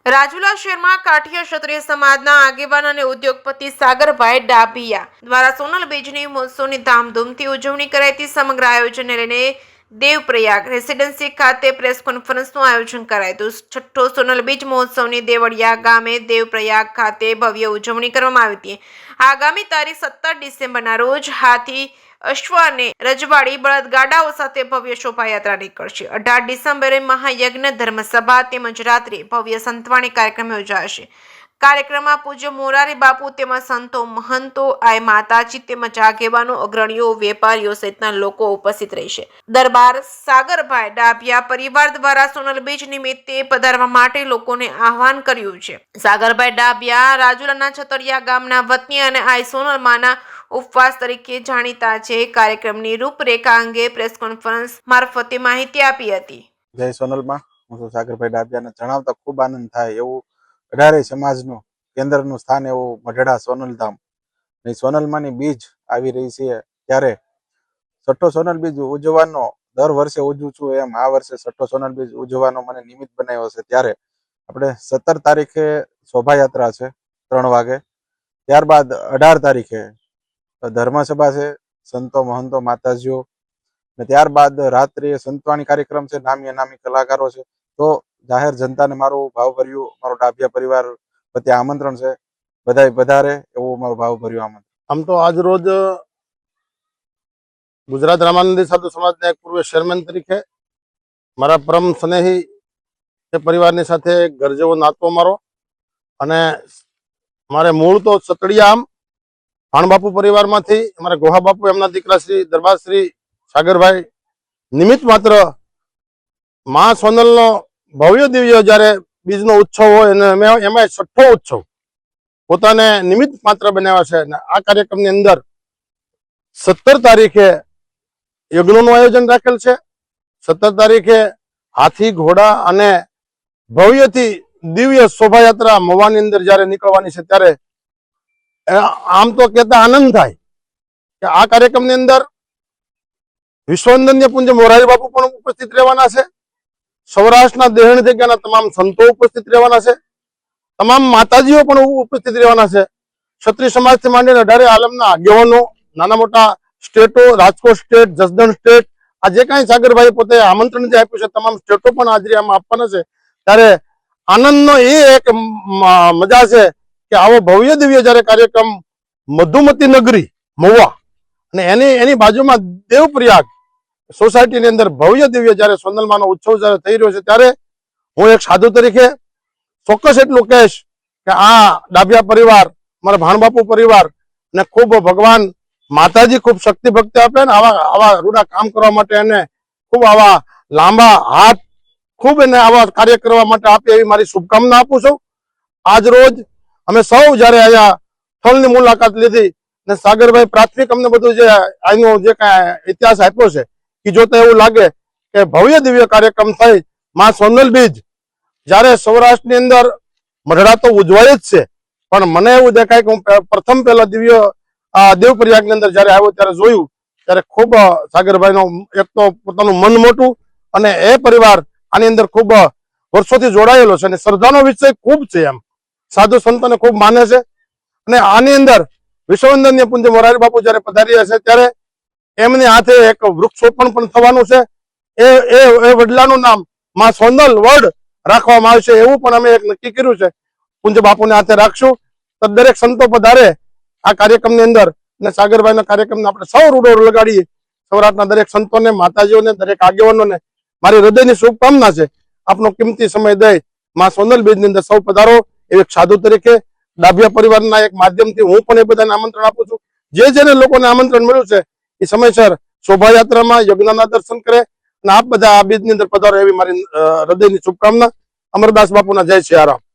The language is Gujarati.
રાજુલા શહેરમાં કાઠિયા ક્ષત્રિય સમાજના આગેવાન અને ઉદ્યોગપતિ સાગરભાઈ ડાભિયા દ્વારા સોનલ બીજની મહોત્સવની ધામધૂમથી ઉજવણી કરાઈ. સમગ્ર આયોજનને લઈને દેવપ્રયાગ રેસિડેન્સી ખાતે પ્રેસ કોન્ફરન્સનું આયોજન કરાયું હતું. છઠ્ઠો સોનલ બીજ મહોત્સવની દેવળિયા ગામે દેવપ્રયાગ ખાતે ભવ્ય ઉજવણી કરવામાં આવી હતી. આગામી તારીખ 17 ડિસેમ્બરના રોજ હાથી, અશ્વ અને રજવાડી બળદગાડાઓ સાથે ભવ્ય શોભાયાત્રા નીકળશે. 18 ડિસેમ્બરે મહાયજ્ઞ, ધર્મસભા તેમજ રાત્રે ભવ્ય સંતવાણી કાર્યક્રમ યોજાશે. કાર્યક્રમમાં પૂજ્ય મોરારી બાપુ તેમજ સંતો, મહંતો, આય માતાજી તેમજ આગેવાનો, અગ્રણીઓ, વેપારીઓ સહિતના લોકો ઉપસ્થિત રહેશે. દરબાર સાગરભાઈ ડાભિયા પરિવાર દ્વારા સોનલ બીજ નિમિત્તે પધારવા માટે લોકોને આહવાન કર્યું છે. સાગરભાઈ ડાભિયા રાજુલાના છતડિયા ગામના વતની અને આય સોનલ માના ઉપવાસ તરીકે જાણીતા છે. કાર્યક્રમની રૂપરેખા અંગે પ્રેસ કોન્ફરન્સ મારફતે માહિતી આપી હતી. જય સોનલમાં હું સાગરભાઈ ડાભિયાને જણાવતા ખૂબ આનંદ થાય એવું 18 સમાજનું કેન્દ્રનું સ્થાન એવું મઢડા સોનલધામ. સોનલમાંની બીજ આવી રહી છે ત્યારે છઠ્ઠો સોનલ બીજ ઉજવવાનો દર વર્ષે ઉજવું છું એમ આ વર્ષે છઠ્ઠો સોનલ બીજ ઉજવવાનો મને નિમિત્ત બનાવ્યો છે. ત્યારે આપણે 17 તારીખે શોભાયાત્રા છે 3 વાગે, ત્યારબાદ 18 તારીખે ધર્મસભા છે, સંતો, મહંતો, માતાજીઓ, ને ત્યારબાદ રાત્રે સંતવાણી કાર્યક્રમ છે, નામી અનામી કલાકારો છે. તો જાહેર જનતાને મારું ભાવભર્યું, મારો ડાભિયા પરિવાર પ્રત્યે આમંત્રણ છે, બધાય વધારે એવું મારું ભાવભર્યું આમંત્રણ. આમ તો આજ રોજ ગુજરાત રામાનંદી સાધુ સમાજના એક પૂર્વ ચેરમેન તરીકે મારા પરમ સ્નેહી એ પરિવારની સાથે ઘર જેવો નાતો મારો, અને મારે મૂળ તો સતડિયા આમ ભાણબાપુ પરિવારમાંથી અમારા ગોહા બાપુ એમના દીકરા શ્રી દરબાર શ્રી સાગરભાઈ નિમિત્ત માત્ર મા સોનલનો ભવ્ય દિવ્ય જયારે બીજનો ઉત્સવ હોય અને એમાં છઠ્ઠો ઉત્સવ પોતાને નિમિત્ત માત્ર બનાવ્યા છે. અને આ કાર્યક્રમની અંદર 17 તારીખે યજ્ઞનું આયોજન રાખેલ છે. 17 તારીખે હાથી, ઘોડા અને ભવ્યથી દિવ્ય શોભાયાત્રા મવાની અંદર જયારે નીકળવાની છે ત્યારે આમ તો કહેતા આનંદ થાય કે આ કાર્યક્રમની અંદર વિશ્વવંદનીય પૂજ્ય મોરારી બાપુ પણ ઉપસ્થિત રહેવાના છે. સૌરાષ્ટ્રના દેહણ જગ્યાના તમામ સંતો ઉપસ્થિત રહેવાના છે. તમામ માતાજીઓ પણ ઉપસ્થિત રહેવાના છે. ક્ષત્રિય સમાજથી માંડીને 18 આલમના આગેવાનો, નાના મોટા સ્ટેટો, રાજકોટ સ્ટેટ, જસદણ સ્ટેટ, આ જે કાંઈ સાગરભાઈ પોતે આમંત્રણ જે આપ્યું છે તમામ સ્ટેટો પણ હાજરી આમાં આપવાના છે. ત્યારે આનંદનો એ એક મજા છે કે આવો ભવ્ય દિવ્ય જયારે કાર્યક્રમ મધુમતી નગરી મહુવા અને એની બાજુમાં દેવપ્રયાગ સોસાયટીની અંદર ભવ્ય દિવ્ય જયારે સોનલમાનો ઉત્સવ જયારે થઈ રહ્યો છે ત્યારે હું એક સાધુ તરીકે ચોક્કસ એટલું કહીશ કે આ ડાભિયા પરિવાર, મારા ભાણબાપુ પરિવાર ને ખૂબ ભગવાન માતાજી ખૂબ શક્તિ ભક્તિ આપે ને આવા રૂડા કામ કરવા માટે એને ખૂબ આવા લાંબા હાથ ખૂબ એને આવા કાર્ય કરવા માટે આપે એવી મારી શુભકામના આપું છું. આજ રોજ અમે સૌ જયારે અહીંયા સ્થળની મુલાકાત લીધી ને સાગરભાઈ પ્રાથમિક અમને બધું જે આનો જે કાંઈ ઇતિહાસ આપ્યો છે એ જોતા એવું લાગે કે ભવ્ય દિવ્ય કાર્યક્રમ થઈ માં સોનલ બીજ જયારે સૌરાષ્ટ્રની અંદર મઢડા તો ઉજવાય જ છે, પણ મને એવું દેખાય કે હું પ્રથમ પહેલા દિવ્ય દેવપ્રયાગની અંદર જયારે આવ્યો ત્યારે જોયું ત્યારે ખૂબ સાગરભાઈનો એક તો પોતાનું મન મોટું અને એ પરિવાર આની અંદર ખૂબ વર્ષોથી જોડાયેલો છે અને શ્રદ્ધાનો વિષય ખૂબ છે. એમ સાધુ સંતોને ખૂબ માને છે. અને આની અંદર વિશ્વવંદનીય પૂજ્ય મોરારી બાપુ જયારે પધાર્યા છે ત્યારે એમની હાથે એક વૃક્ષોપણ પણ થવાનું છે. એ વડલાનું નામ માં સોનલ વડ રાખવામાં આવશે એવું પણ અમે એક નક્કી કર્યું છે. પૂજ્ય બાપુને હાથે રાખશું. તો દરેક સંતો પધારે આ કાર્યક્રમની અંદર અને સાગરભાઈના કાર્યક્રમને આપણે સૌ રૂડો લગાડીએ. સૌરાષ્ટ્રના દરેક સંતોને, માતાજીઓને, દરેક આગેવાનોને મારી હૃદયની શુભકામના છે. આપનો કિંમતી સમય દઈ માં સોનલ બીજની અંદર સૌ પધારો એવી એક સાધુ તરીકે ડાભિયા પરિવારના એક માધ્યમથી હું પણ એ બધાને આમંત્રણ આપું છું. જેને લોકોને આમંત્રણ મળ્યું છે એ સમયસર શોભાયાત્રામાં યજ્ઞના દર્શન કરે અને આપ બધા આ બીજની અંદર પધારો એવી મારી હૃદયની શુભકામના. અમરદાસ બાપુના જય સિયારામ.